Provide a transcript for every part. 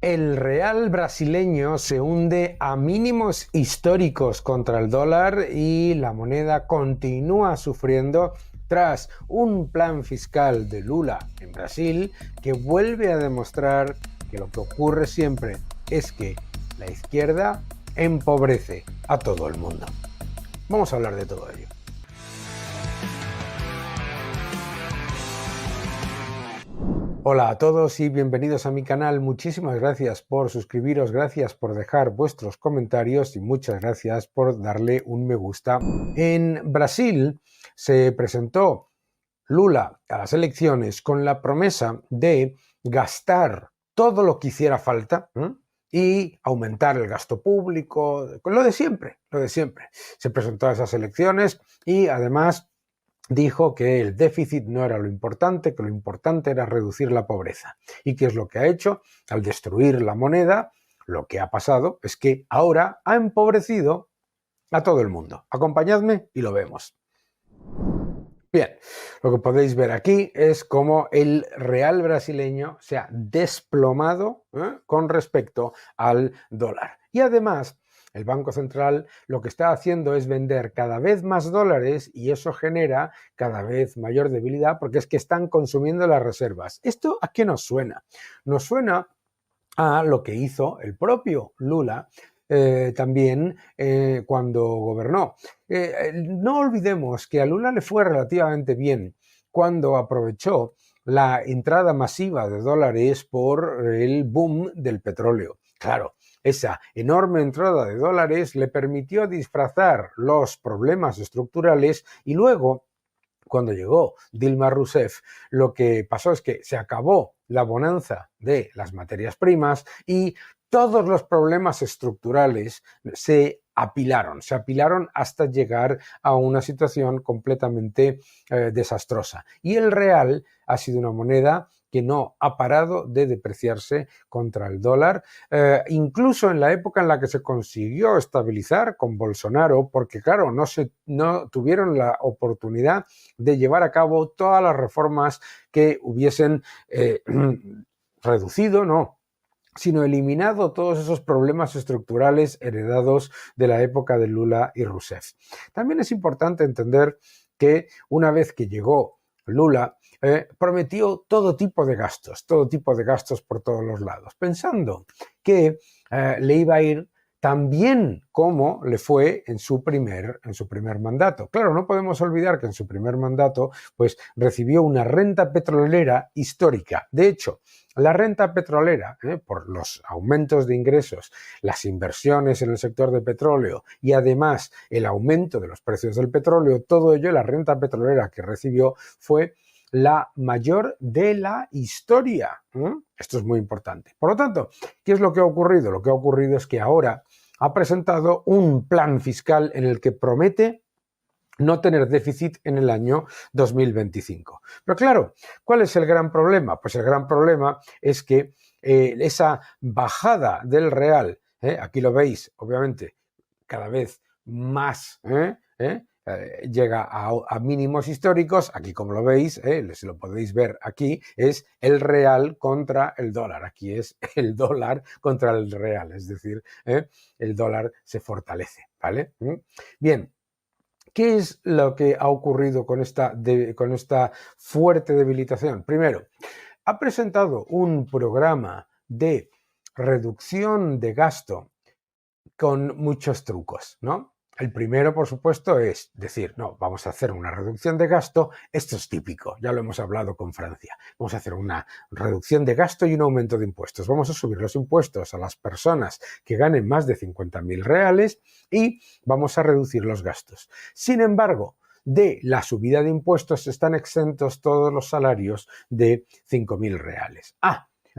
El real brasileño se hunde a mínimos históricos contra el dólar y la moneda continúa sufriendo tras un plan fiscal de Lula en Brasil que vuelve a demostrar que lo que ocurre siempre es que la izquierda empobrece a todo el mundo. Vamos a hablar de todo ello. Hola a todos y bienvenidos a mi canal. Muchísimas gracias por suscribiros, gracias por dejar vuestros comentarios y muchas gracias por darle un me gusta. En Brasil se presentó Lula a las elecciones con la promesa de gastar todo lo que hiciera falta y aumentar el gasto público, lo de siempre, lo de siempre. Se presentó a esas elecciones y además dijo que el déficit no era lo importante, que lo importante era reducir la pobreza. ¿Y qué es lo que ha hecho? Al destruir la moneda, lo que ha pasado es que ahora ha empobrecido a todo el mundo. Acompañadme y lo vemos. Bien, lo que podéis ver aquí es cómo el real brasileño se ha desplomado con respecto al dólar. Y además, el Banco Central lo que está haciendo es vender cada vez más dólares y eso genera cada vez mayor debilidad porque es que están consumiendo las reservas. ¿Esto a qué nos suena? Nos suena a lo que hizo el propio Lula también cuando gobernó. No olvidemos que a Lula le fue relativamente bien cuando aprovechó la entrada masiva de dólares por el boom del petróleo. Claro, esa enorme entrada de dólares le permitió disfrazar los problemas estructurales y luego, cuando llegó Dilma Rousseff, lo que pasó es que se acabó la bonanza de las materias primas y todos los problemas estructurales se apilaron hasta llegar a una situación completamente desastrosa. Y el real ha sido una moneda que no ha parado de depreciarse contra el dólar, incluso en la época en la que se consiguió estabilizar con Bolsonaro, porque claro, no tuvieron la oportunidad de llevar a cabo todas las reformas que hubiesen reducido, sino eliminado todos esos problemas estructurales heredados de la época de Lula y Rousseff. También es importante entender que una vez que llegó Lula, prometió todo tipo de gastos por todos los lados, pensando que le iba a ir tan bien como le fue en su primer mandato. Claro, no podemos olvidar que en su primer mandato pues, recibió una renta petrolera histórica. De hecho, la renta petrolera, por los aumentos de ingresos, las inversiones en el sector de petróleo y además el aumento de los precios del petróleo, todo ello, la renta petrolera que recibió fue la mayor de la historia. Esto es muy importante. Por lo tanto, ¿qué es lo que ha ocurrido? Lo que ha ocurrido es que ahora ha presentado un plan fiscal en el que promete no tener déficit en el año 2025. Pero claro, ¿cuál es el gran problema? Pues el gran problema es que esa bajada del real, aquí lo veis, obviamente, cada vez más, llega a mínimos históricos. Aquí, como lo veis, si lo podéis ver aquí, es el real contra el dólar. Aquí es el dólar contra el real, es decir, el dólar se fortalece, ¿vale? Bien. ¿Qué es lo que ha ocurrido con esta fuerte debilitación? Primero, ha presentado un programa de reducción de gasto con muchos trucos, ¿no? El primero, por supuesto, es decir, no, vamos a hacer una reducción de gasto, esto es típico, ya lo hemos hablado con Francia, vamos a hacer una reducción de gasto y un aumento de impuestos, vamos a subir los impuestos a las personas que ganen más de 50.000 reales y vamos a reducir los gastos. Sin embargo, de la subida de impuestos están exentos todos los salarios de 5.000 reales.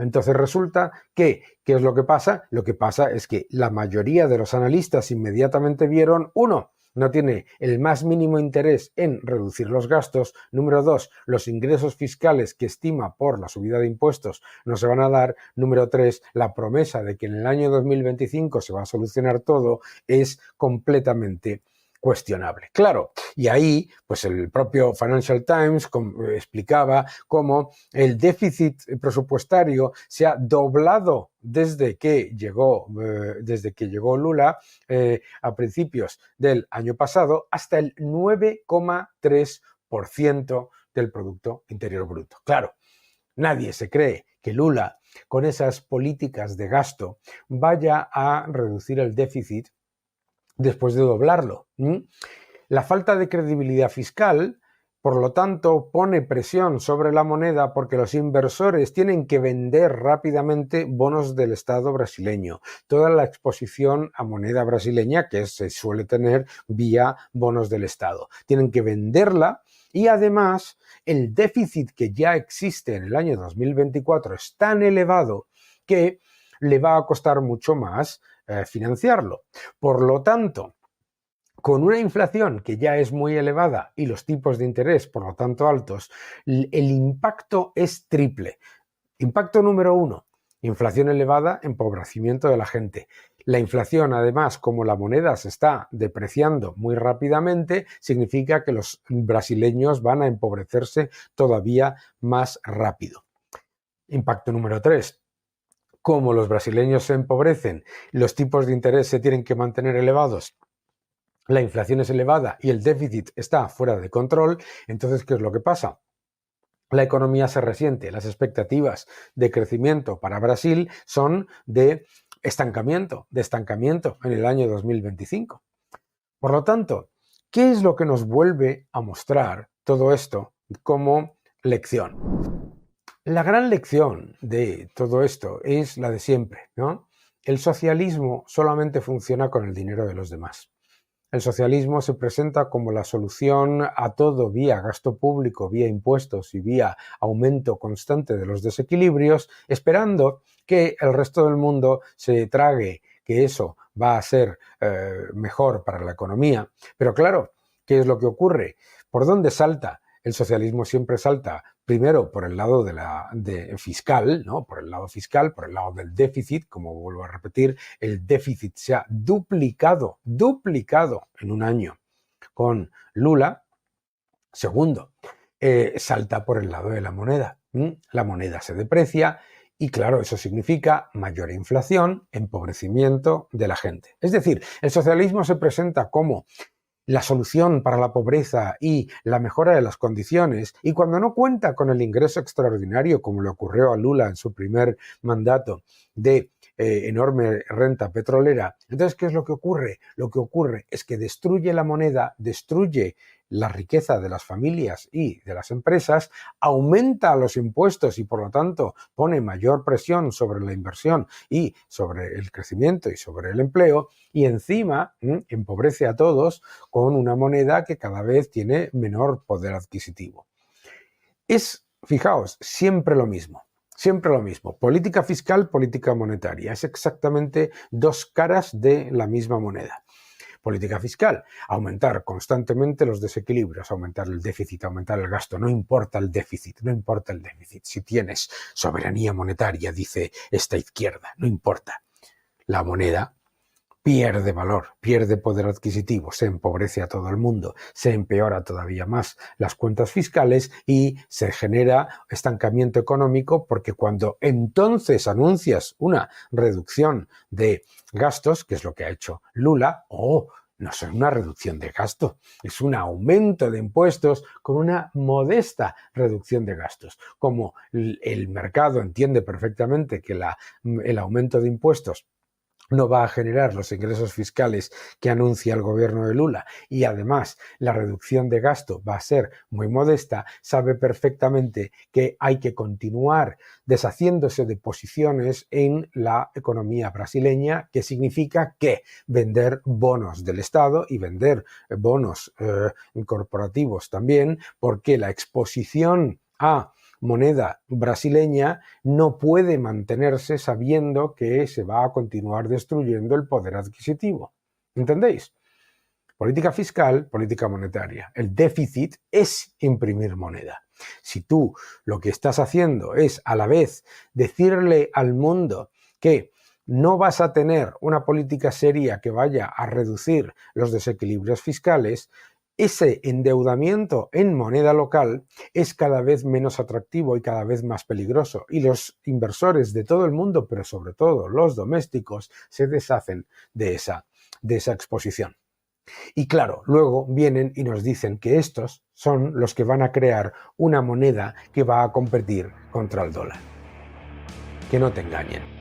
Entonces resulta que, ¿qué es lo que pasa? Lo que pasa es que la mayoría de los analistas inmediatamente vieron, uno, no tiene el más mínimo interés en reducir los gastos. Número dos, los ingresos fiscales que estima por la subida de impuestos no se van a dar. Número tres, la promesa de que en el año 2025 se va a solucionar todo es completamente cuestionable. Claro, y ahí pues el propio Financial Times explicaba cómo el déficit presupuestario se ha doblado desde que llegó Lula a principios del año pasado hasta el 9,3% del Producto Interior Bruto. Claro, nadie se cree que Lula, con esas políticas de gasto, vaya a reducir el déficit después de doblarlo. La falta de credibilidad fiscal, por lo tanto, pone presión sobre la moneda porque los inversores tienen que vender rápidamente bonos del Estado brasileño. Toda la exposición a moneda brasileña que se suele tener vía bonos del Estado. Tienen que venderla y además el déficit que ya existe en el año 2024 es tan elevado que le va a costar mucho más financiarlo. Por lo tanto, con una inflación que ya es muy elevada y los tipos de interés, por lo tanto, altos, el impacto es triple. Impacto número 1, inflación elevada, empobrecimiento de la gente. La inflación, además, como la moneda se está depreciando muy rápidamente, significa que los brasileños van a empobrecerse todavía más rápido. Impacto número 3. Como los brasileños se empobrecen, los tipos de interés se tienen que mantener elevados, la inflación es elevada y el déficit está fuera de control, entonces, ¿qué es lo que pasa? La economía se resiente, las expectativas de crecimiento para Brasil son de estancamiento en el año 2025. Por lo tanto, ¿qué es lo que nos vuelve a mostrar todo esto como lección? La gran lección de todo esto es la de siempre, ¿no? El socialismo solamente funciona con el dinero de los demás. El socialismo se presenta como la solución a todo vía gasto público, vía impuestos y vía aumento constante de los desequilibrios, esperando que el resto del mundo se trague que eso va a ser mejor para la economía. Pero claro, ¿qué es lo que ocurre? ¿Por dónde salta? El socialismo siempre salta primero por el lado fiscal, ¿no? Por el lado fiscal, por el lado del déficit, como vuelvo a repetir, el déficit se ha duplicado en un año con Lula. Segundo, salta por el lado de la moneda. La moneda se deprecia y claro, eso significa mayor inflación, empobrecimiento de la gente. Es decir, el socialismo se presenta como la solución para la pobreza y la mejora de las condiciones, y cuando no cuenta con el ingreso extraordinario, como le ocurrió a Lula en su primer mandato, de enorme renta petrolera, entonces, ¿qué es lo que ocurre? Lo que ocurre es que destruye la moneda, destruye la riqueza de las familias y de las empresas, aumenta los impuestos y por lo tanto pone mayor presión sobre la inversión y sobre el crecimiento y sobre el empleo, y encima empobrece a todos con una moneda que cada vez tiene menor poder adquisitivo. Fijaos, siempre lo mismo. Siempre lo mismo. Política fiscal, política monetaria. Es exactamente dos caras de la misma moneda. Política fiscal, aumentar constantemente los desequilibrios, aumentar el déficit, aumentar el gasto. No importa el déficit, no importa el déficit. Si tienes soberanía monetaria, dice esta izquierda, no importa. La moneda pierde valor, pierde poder adquisitivo, se empobrece a todo el mundo, se empeora todavía más las cuentas fiscales y se genera estancamiento económico, porque cuando entonces anuncias una reducción de gastos, que es lo que ha hecho Lula, no es una reducción de gasto, es un aumento de impuestos con una modesta reducción de gastos. Como el mercado entiende perfectamente que el aumento de impuestos no va a generar los ingresos fiscales que anuncia el gobierno de Lula y además la reducción de gasto va a ser muy modesta, sabe perfectamente que hay que continuar deshaciéndose de posiciones en la economía brasileña, que significa que vender bonos del Estado y vender bonos corporativos también, porque la exposición a moneda brasileña no puede mantenerse sabiendo que se va a continuar destruyendo el poder adquisitivo. ¿Entendéis? Política fiscal, política monetaria. El déficit es imprimir moneda. Si tú lo que estás haciendo es a la vez decirle al mundo que no vas a tener una política seria que vaya a reducir los desequilibrios fiscales, ese endeudamiento en moneda local es cada vez menos atractivo y cada vez más peligroso. Y los inversores de todo el mundo, pero sobre todo los domésticos, se deshacen de esa exposición. Y claro, luego vienen y nos dicen que estos son los que van a crear una moneda que va a competir contra el dólar. Que no te engañen.